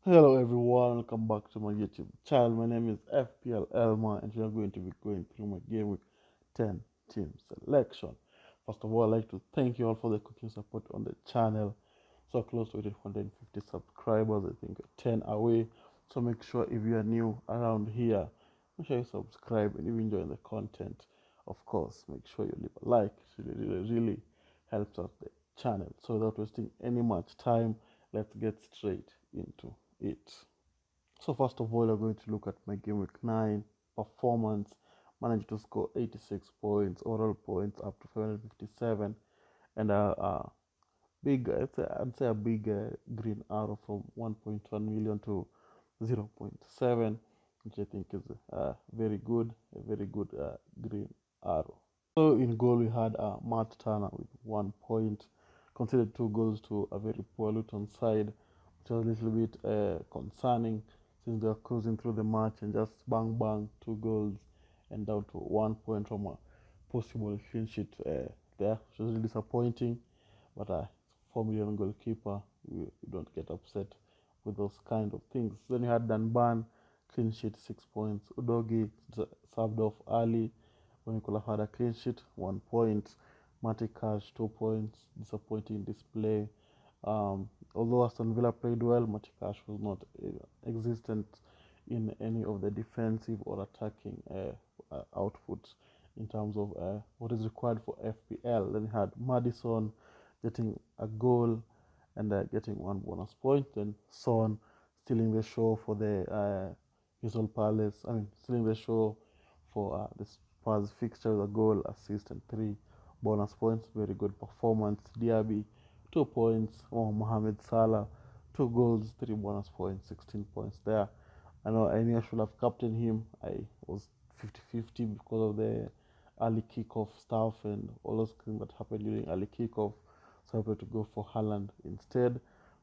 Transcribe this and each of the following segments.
Hello everyone, welcome back to my YouTube channel. My name is FPL Elma and we are going to be going through my Game Week 10 team selection. First of all, I'd like to thank you all for the cooking support on the channel. So close to 150 subscribers, I think 10 away. So make sure if you are new around here, make sure you subscribe, and if you enjoy the content, of course, make sure you leave a like. It really helps out the channel. So without wasting any much time, let's get straight into it. So first of all, we're going to look at my game week 9 performance. Managed to score 86 points, overall points up to 557, and I'd say a big green arrow from 1.1 million to 0. 0.7, which I think is a very good green arrow. So in goal we had Matt Turner with 1 point, conceded 2 goals to a very poor Luton side, which was a little bit concerning since they were cruising through the match and just bang bang 2 goals and down to 1 point from a possible clean sheet there, which was really disappointing. But 4 million goalkeeper, you don't get upset with those kind of things. Then you had Dunban, clean sheet 6 points. Udogi served off early when you could have had a clean sheet, 1 point. Matty Cash 2 points, disappointing display. Although Aston Villa played well, Matty Cash was not existent in any of the defensive or attacking outputs in terms of what is required for FPL. Then you had Madison getting a goal and getting 1 bonus point. Then Son stealing the show for the Crystal Palace. Stealing the show for the Spurs fixture with a goal, assist, and 3 bonus points. Very good performance. Diaby 2 points. Mohamed Salah 2 goals, 3 bonus points, 16 points there. I knew I should have captained him. I was 50-50 because of the early kickoff stuff and all those things that happened during early kickoff. So I had to go for Haaland instead.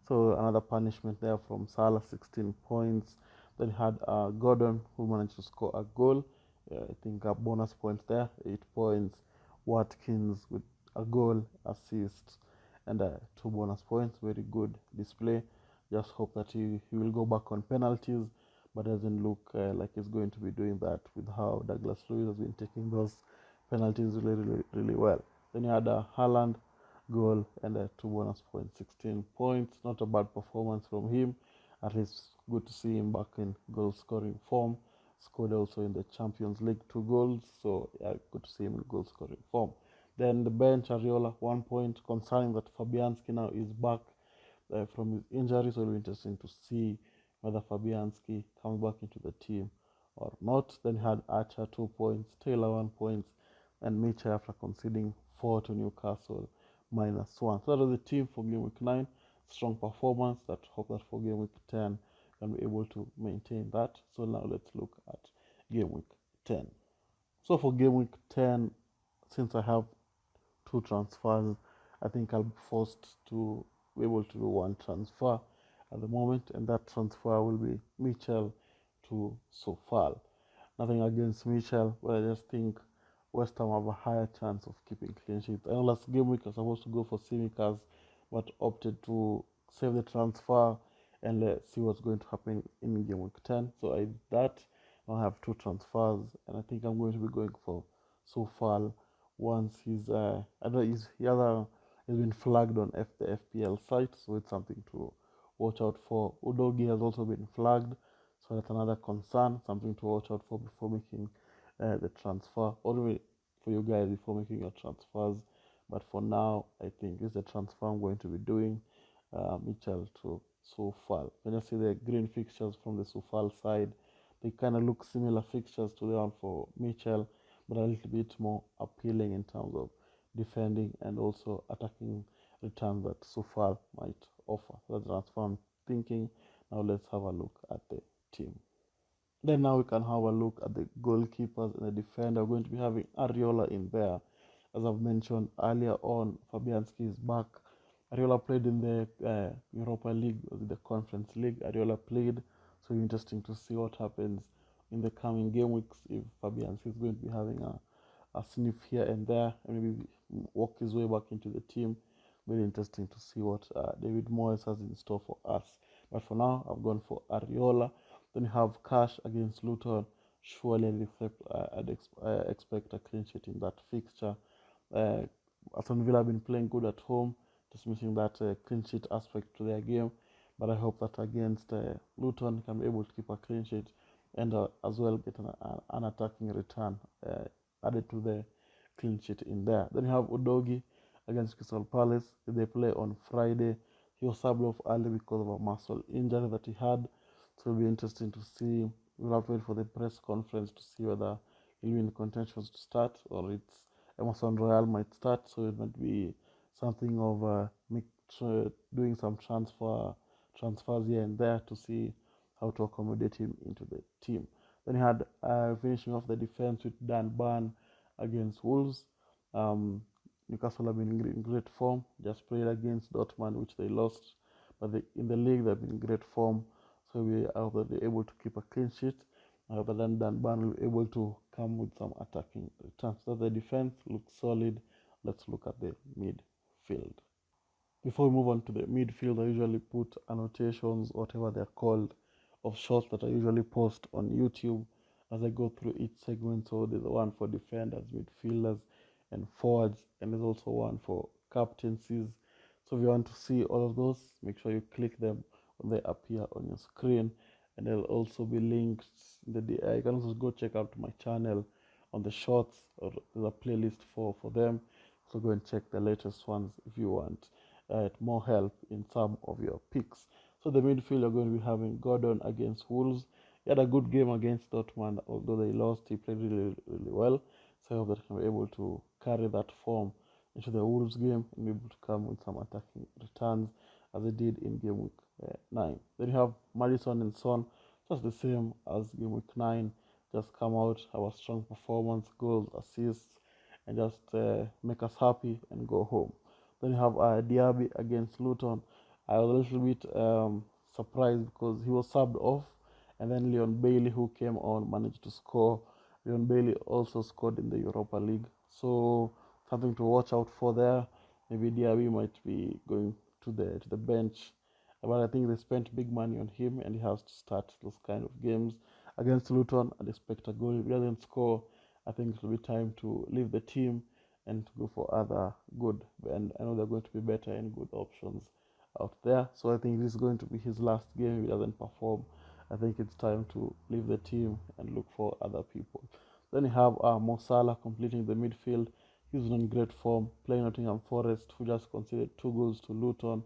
So another punishment there from Salah, 16 points. Then he had Gordon, who managed to score a goal. I think a bonus point there, 8 points. Watkins with a goal, assist, and 2 bonus points. Very good display. Just hope that he will go back on penalties, but doesn't look like he's going to be doing that with how Douglas Luiz has been taking those penalties really well. Then you had a Haaland goal and 2 bonus points, 16 points. Not a bad performance from him. At least good to see him back in goal scoring form. Scored also in the Champions League 2 goals, so yeah, good to see him in goal scoring form. Then the bench, Ariola 1 point, concerning that Fabianski now is back from his injury, so it'll be interesting to see whether Fabianski comes back into the team or not. Then he had Archer 2 points, Taylor 1 point, and Mitchell after conceding 4 to Newcastle -1. So that was the team for game week 9. Strong performance. That hope that for game week 10 can be able to maintain that. So now let's look at game week 10. So for game week 10, since I have 2 transfers, I think I'll be forced to be able to do 1 transfer at the moment, and that transfer will be Mitchell to Sofal. Nothing against Mitchell, but I just think West Ham have a higher chance of keeping clean sheets. I know last game week I was supposed to go for Simicas, but opted to save the transfer and let's see what's going to happen in game week 10. So I did that. I have 2 transfers, and I think I'm going to be going for Sofal once he's I know he's been flagged on the FPL site, so it's something to watch out for. Udogi has also been flagged, so that's another concern, something to watch out for before making the transfer, or for you guys before making your transfers. But for now, I think this is the transfer I'm going to be doing. Mitchell to Sofal. When you see the green fixtures from the Sofal side, they kind of look similar fixtures to the one for Mitchell, but a little bit more appealing in terms of defending and also attacking returns that Sofal might offer. So that's what I'm thinking. Now let's have a look at the team. Then now we can have a look at the goalkeepers and the defender. We're going to be having Ariola in there. As I've mentioned earlier on, Fabianski is back. Ariola played in the Europa League, the Conference League. Ariola played, so it's interesting to see what happens in the coming game weeks if Fabianski is going to be having a sniff here and there and maybe walk his way back into the team. Very interesting to see what David Moyes has in store for us. But for now, I've gone for Ariola. Then you have Cash against Luton. Surely I'd expect a clean sheet in that fixture. Uh, Aston Villa have been playing good at home, just missing that clean sheet aspect to their game. But I hope that against Luton, can be able to keep a clean sheet and as well get an attacking return added to the clean sheet in there. Then you have Udogi against Crystal Palace. They play on Friday. He was subbed off early because of a muscle injury that he had. So it'll be interesting to see. We'll have to wait for the press conference to see whether he'll be in contention to start or it's Emerson Royal might start. So it might be something of doing some transfers here and there to see how to accommodate him into the team. Then he had finishing off the defense with Dan Burn against Wolves. Newcastle have been in great form. Just played against Dortmund, which they lost, but in the league they've been in great form. So we hope that they're able to keep a clean sheet. But then Dan Burn will be able to come with some attacking returns. So the defense looks solid. Let's look at the midfield. Before we move on to the midfield, I usually put annotations, whatever they're called, of shots that I usually post on YouTube as I go through each segment. So there's one for defenders, midfielders, and forwards, and there's also one for captaincies. So if you want to see all of those, make sure you click them when they appear on your screen, and they'll also be linked in the you can also go check out my channel on the shorts, or there's a playlist for them. So go and check the latest ones if you want more help in some of your picks. So the midfield, you're going to be having Gordon against Wolves. He had a good game against Dortmund, although they lost. He played really, really well. So I hope that he can be able to carry that form into the Wolves game and be able to come with some attacking returns as they did in game week 9. Then you have Madison and Son, just the same as game week 9. Just come out, have a strong performance, goals, assists, and just make us happy and go home. Then you have Diaby against Luton. I was a little bit surprised because he was subbed off, and then Leon Bailey, who came on, managed to score. Leon Bailey also scored in the Europa League, so something to watch out for there. Maybe Diaby might be going to the bench, but I think they spent big money on him, and he has to start those kind of games against Luton and expect a goal. If he doesn't score, I think it will be time to leave the team and to go for other good, and I know they're going to be better and good options out there. So I think this is going to be his last game. If he doesn't perform, I think it's time to leave the team and look for other people. Then you have Mo Salah completing the midfield. He's in great form, playing Nottingham Forest, who just conceded 2 goals to Luton.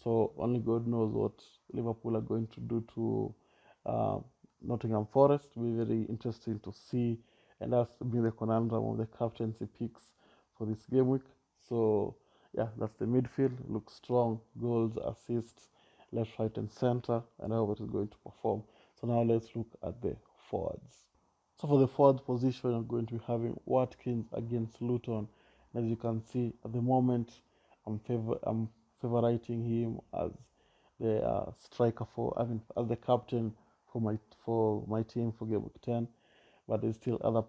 So only God knows what Liverpool are going to do to Nottingham Forest. Will be very interesting to see, and that's been the conundrum of the captaincy picks for this game week. So yeah, that's the midfield. Looks strong, goals, assists, left, right, and center, and I hope it is going to perform. So now let's look at the forwards. So for the forward position, I'm going to be having Watkins against Luton. And as you can see, at the moment, I'm favoriting him as the striker as the captain for my team for game week 10. But there's still other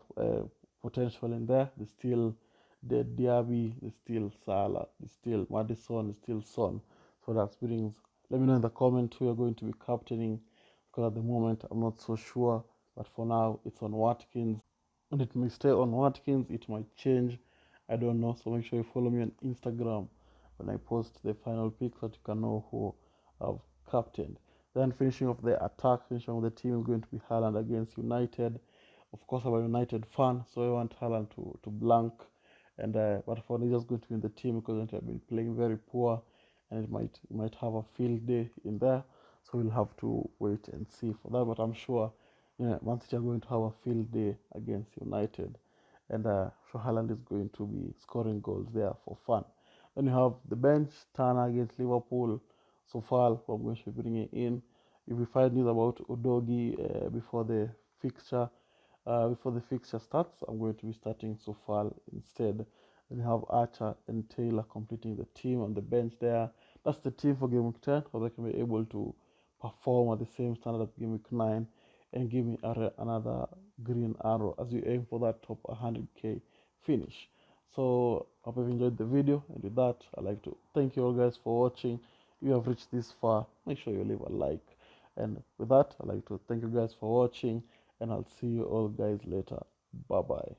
potential in there. There's still the Diaby, there's still Salah, there's still Madison, there's still Son. So that brings. Let me know in the comment who you're going to be captaining, because at the moment I'm not so sure. But for now, it's on Watkins, and it may stay on Watkins. It might change. I don't know. So make sure you follow me on Instagram when I post the final pick, so that you can know who I've captained. Then finishing off the attack, finishing off the team is going to be Haaland against United. Of course, I'm a United fan, so I want Haaland to blank. And but for me, just going to be in the team because United have been playing very poor, and it might have a field day in there. So we'll have to wait and see for that. But I'm sure, Man City are going to have a field day against United, and so Haaland is going to be scoring goals there for fun. Then you have the bench, Turner against Liverpool. So far, who I'm going to be bringing in. If we find news about Udogi before the fixture starts, I'm going to be starting Sofal instead. Then you have Archer and Taylor completing the team on the bench there. That's the team for game week 10, so they can be able to perform at the same standard as game week 9 and give me another green arrow as you aim for that top 100k finish. So hope you've enjoyed the video, and with that, I'd like to thank you all guys for watching. you have reached this far, make sure you leave a like. And with that, I'd like to thank you guys for watching, and I'll see you all guys later. Bye bye.